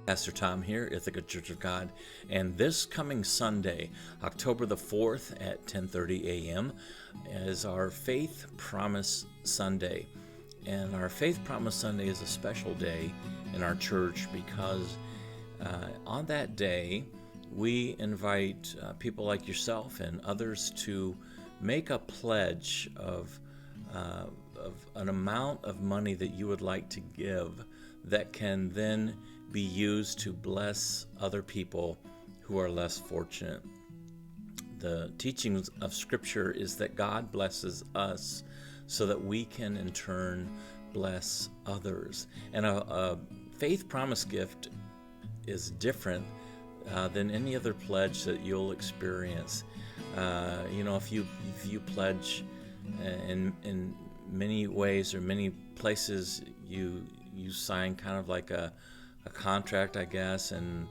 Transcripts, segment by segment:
Pastor Tom here, Ithaca Church of God, and this coming Sunday, October the 4th at 10:30 a.m. is our Faith Promise Sunday. And our Faith Promise Sunday is a special day in our church because on that day, we invite people like yourself and others to make a pledge of an amount of money that you would like to give that can then be used to bless other people who are less fortunate. The teachings of Scripture is that God blesses us so that we can in turn bless others. And a faith promise gift is different than any other pledge that you'll experience. If you pledge in many ways or many places, you sign kind of like a contract, I guess, and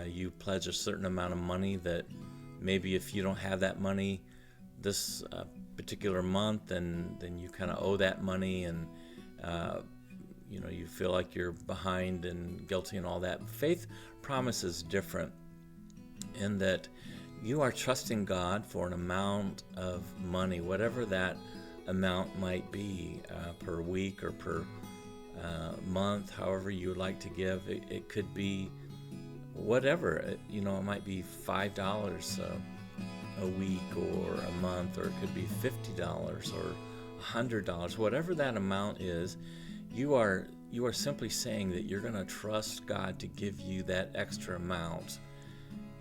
you pledge a certain amount of money that maybe if you don't have that money this particular month, then you kind of owe that money, and you feel like you're behind and guilty and all that. Faith promise is different in that you are trusting God for an amount of money, whatever that amount might be, per week or per month, however you would like to give. It could be whatever. It might be $5 a week or a month, or it could be $50 or $100. Whatever that amount is, you are simply saying that you're going to trust God to give you that extra amount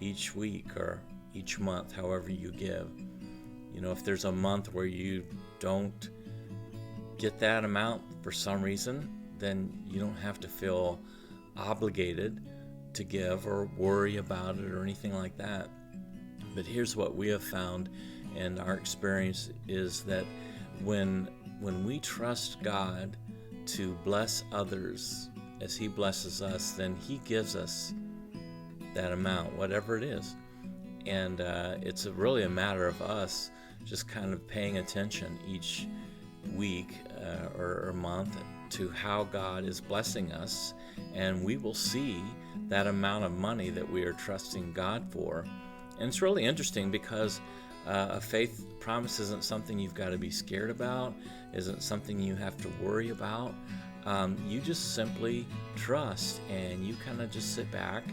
each week or each month, however you give. If there's a month where you don't get that amount for some reason, then you don't have to feel obligated to give or worry about it or anything like that. But here's what we have found in our experience is that when we trust God to bless others as He blesses us, then He gives us that amount, whatever it is. And it's really a matter of us just kind of paying attention each week or month to how God is blessing us, and we will see that amount of money that we are trusting God for. And it's really interesting because a faith promise isn't something you've got to be scared about, isn't something you have to worry about. You just simply trust, and you kind of just sit back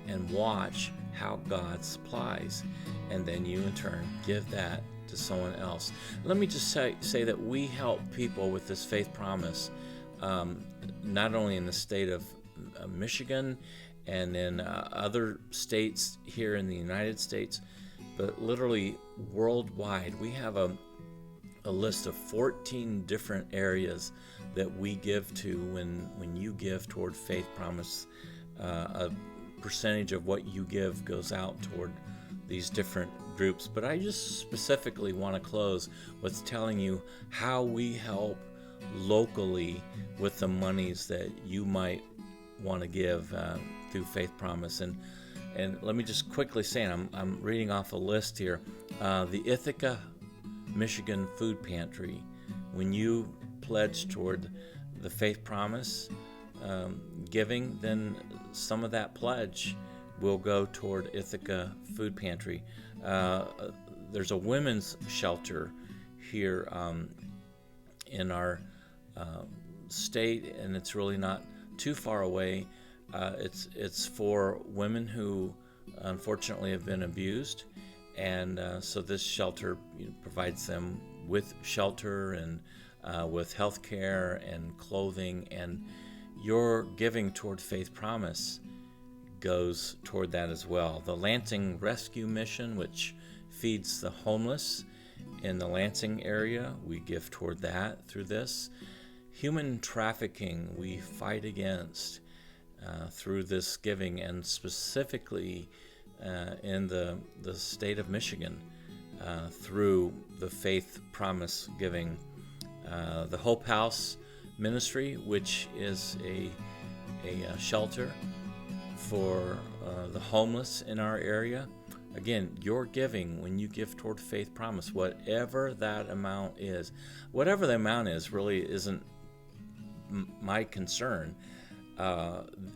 and watch how God supplies, and then you in turn give that to someone else. Let me just say that we help people with this faith promise, not only in the state of Michigan and in other states here in the United States, but literally worldwide. We have a list of 14 different areas that we give to when you give toward faith promise. A percentage of what you give goes out toward these different groups. But I just specifically want to close with telling you how we help locally with the monies that you might want to give through Faith Promise. And let me just quickly say, and I'm reading off a list here, the Ithaca, Michigan Food Pantry. When you pledge toward the Faith Promise giving, then some of that pledge will go toward Ithaca Food Pantry. There's a women's shelter here in our state, and it's really not too far away. It's for women who unfortunately have been abused, and so this shelter provides them with shelter and with health care and clothing, and your giving toward Faith Promise goes toward that as well. The Lansing Rescue Mission, which feeds the homeless in the Lansing area, we give toward that through this. Human trafficking we fight against through this giving, and specifically in the state of Michigan through the Faith Promise giving. The Hope House Ministry, which is a shelter for the homeless in our area. Again, your giving, when you give toward Faith Promise, whatever that amount is, really isn't my concern.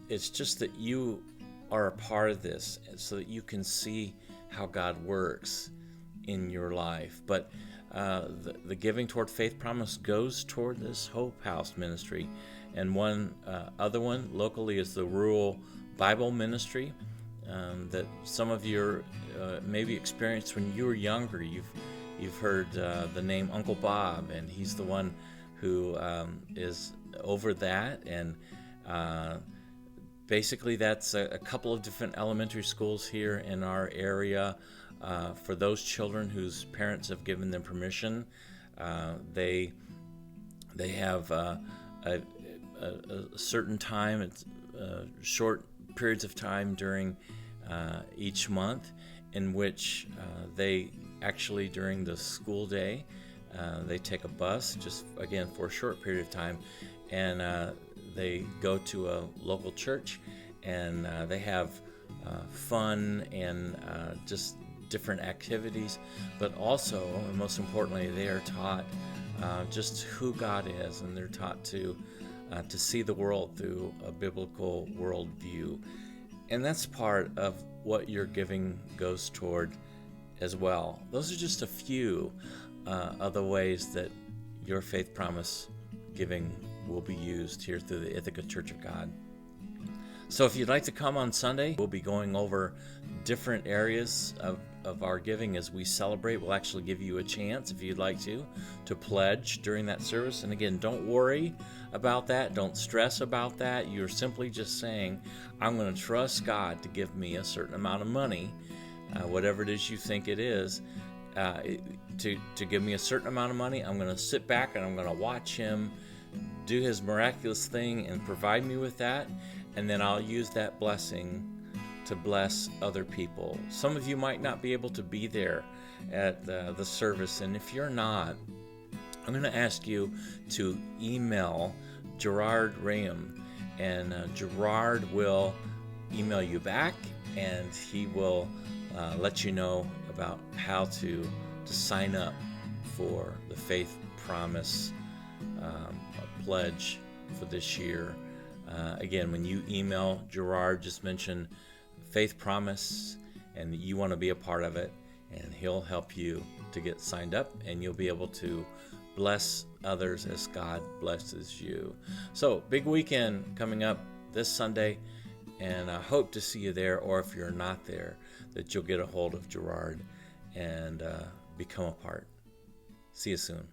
It's just that you are a part of this so that you can see how God works in your life. But the giving toward Faith Promise goes toward this Hope House ministry. And one other one locally is the Rural Bible Ministry that some of you maybe experienced when you were younger. You've heard the name Uncle Bob, and he's the one who is over that. And basically that's a couple of different elementary schools here in our area for those children whose parents have given them permission. They have a certain time, it's short periods of time during each month in which they actually, during the school day, they take a bus, just again for a short period of time, and they go to a local church, and they have fun and just different activities, but also, and most importantly, they are taught just who God is, and they're taught to see the world through a biblical worldview. And that's part of what your giving goes toward as well. Those are just a few of the ways that your Faith Promise giving will be used here through the Ithaca Church of God. So if you'd like to come on Sunday, we'll be going over different areas of our giving as we celebrate. We'll actually give you a chance, if you'd like to pledge during that service. And again, don't worry about that. Don't stress about that. You're simply just saying, I'm going to trust God to give me a certain amount of money, whatever it is you think it is, to give me a certain amount of money. I'm going to sit back and I'm going to watch Him do His miraculous thing and provide me with that. And then I'll use that blessing to bless other people. Some of you might not be able to be there at the service, and if you're not, I'm going to ask you to email Gerard Rayam, and Gerard will email you back, and he will let you know about how to sign up for the Faith Promise pledge for this year. Again, when you email Gerard, just mention Faith Promise and you want to be a part of it, and he'll help you to get signed up, and you'll be able to bless others as God blesses you. So, big weekend coming up this Sunday, and I hope to see you there, or if you're not there, that you'll get a hold of Gerard and become a part. See you soon.